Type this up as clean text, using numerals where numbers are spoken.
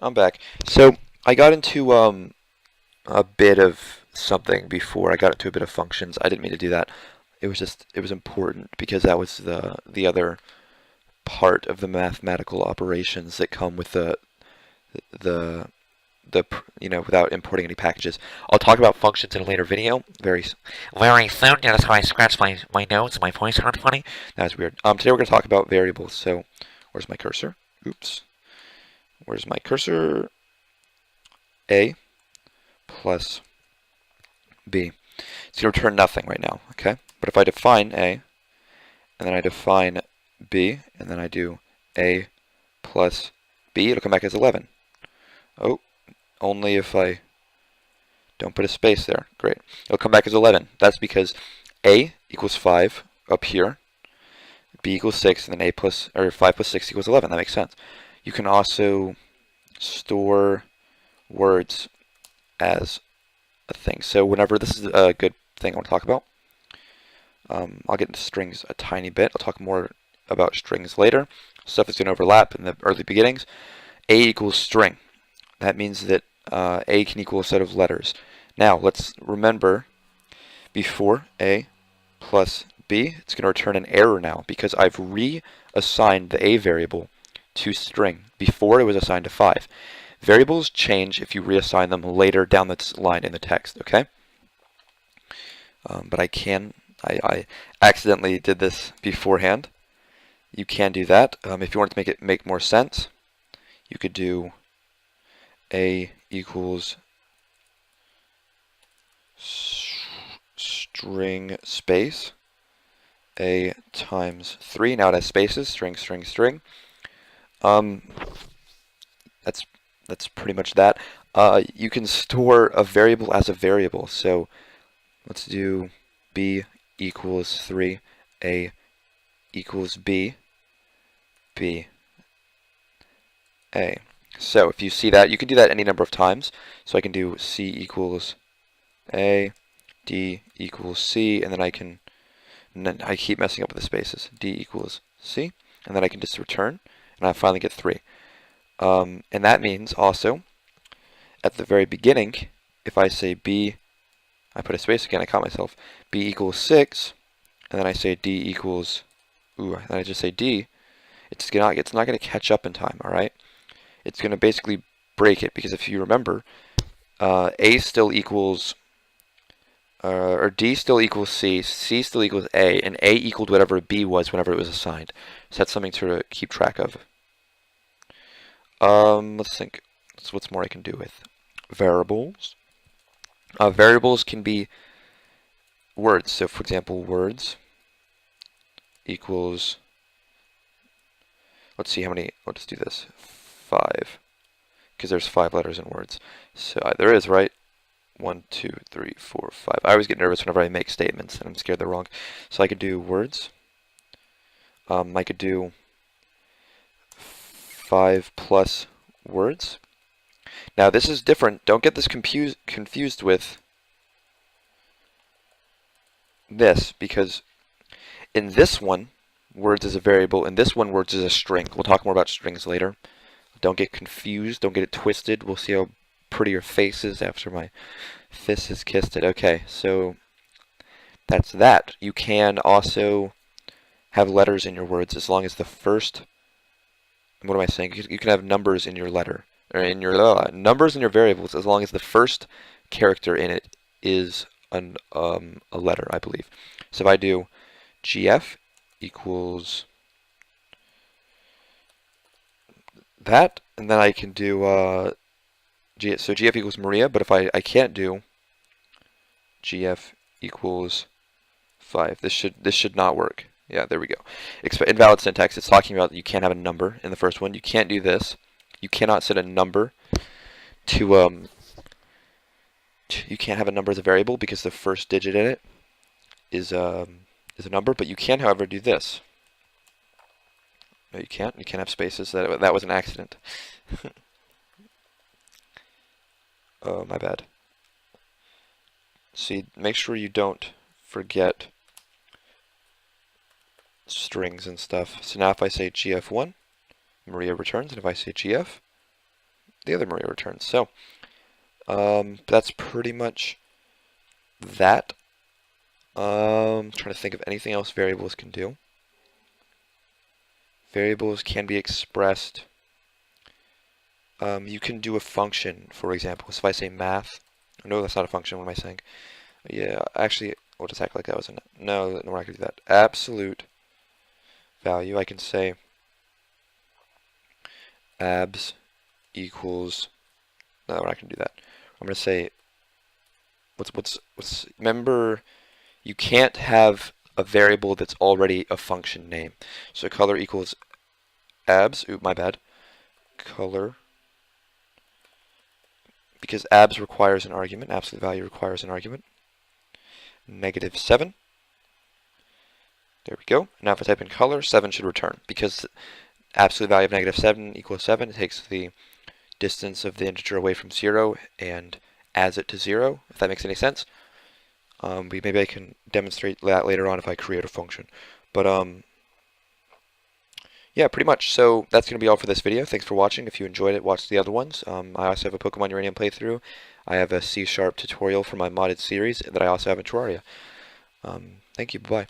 I'm back. So I got into a bit of something before. I got into a bit of functions. I didn't mean to do that. It was important because that was the other part of the mathematical operations that come with the without importing any packages. I'll talk about functions in a later video. Very soon. Yeah, that's how I scratched my nose and my voice sounded funny. That's weird. Today we're going to talk about variables. So where's my cursor? Oops. Where's my cursor? A plus B. It's going to return nothing right now, okay? But if I define A, and then I define B, and then I do A plus B, it'll come back as 11. Oh, only if I don't put a space there. Great. It'll come back as 11. That's because A equals 5 up here, B equals 6, and then 5 plus 6 equals 11. That makes sense. You can also store words as a thing. So whenever this is a good thing I want to talk about, I'll get into strings a tiny bit. I'll talk more about strings later. Stuff that's going to overlap in the early beginnings. A equals string. That means that A can equal a set of letters. Now let's remember before A plus B, it's going to return an error now because I've reassigned the A variable to string. Before it was assigned to 5. Variables change if you reassign them later down the line in the text, okay? But I accidentally did this beforehand. You can do that. If you wanted to make more sense, you could do A equals string space A times 3. Now it has spaces, string, string, string. That's pretty much that. You can store a variable as a variable. So let's do B equals 3, A equals B, B, A. So if you see that, you can do that any number of times. So I can do C equals A, D equals C, and then I keep messing up with the spaces. D equals C, and then I can just return, and I finally get 3. And that means also, at the very beginning, if I say B, I put a space again, I caught myself, B equals 6, and then I say D equals, then I just say D, it's not going to catch up in time, alright? It's going to basically break it, because if you remember, A still equals, or D still equals C, C still equals A, and A equaled whatever B was whenever it was assigned. So that's something to keep track of. Let's think. What's more I can do with variables? Variables can be words. So, for example, words equals. Let's see how many. Let's do this. 5, because there's 5 letters in words. So there is, right? 1, 2, 3, 4, 5. I always get nervous whenever I make statements, and I'm scared they're wrong. So I could do words. I could do 5 plus words. Now this is different. Don't get this confused with this, because in this one, words is a variable. In this one, words is a string. We'll talk more about strings later. Don't get confused. Don't get it twisted. We'll see how pretty your face is after my fist has kissed it. Okay, so that's that. You can also have letters in your words as long as the first. What am I saying? You can have numbers in your letter, or in your numbers in your variables as long as the first character in it is a letter, I believe. So if I do GF equals that, and then I can do so GF equals Maria, but if I can't do GF equals 5, this should not work. Yeah, there we go. Invalid syntax. It's talking about that you can't have a number in the first one. You can't do this. You cannot set a number to you can't have a number as a variable because the first digit in it is a number. But you can, however, do this. No, you can't. You can't have spaces. That was an accident. Oh, my bad. See, make sure you don't forget strings and stuff. So now if I say GF1, Maria returns, and if I say GF, the other Maria returns. So that's pretty much that. Trying to think of anything else variables can do. Variables can be expressed. You can do a function, for example. So if I say math, no, that's not a function. What am I saying? Yeah, actually, we'll just act like that was no, we're not gonna do that. Absolute value. I can say abs equals. No, we're not gonna do that. I'm gonna say remember, you can't have a variable that's already a function name. So color equals abs. Oop, my bad. Color, because abs requires an argument. Absolute value requires an argument. -7. There we go. Now if I type in color, 7 should return, because absolute value of -7 equals 7. It takes the distance of the integer away from 0 and adds it to 0, if that makes any sense. Maybe I can demonstrate that later on if I create a function. But yeah, pretty much. So that's going to be all for this video. Thanks for watching. If you enjoyed it, watch the other ones. I also have a Pokemon Uranium playthrough. I have a C# tutorial for my modded series that I also have in Terraria. Thank you. Bye-bye.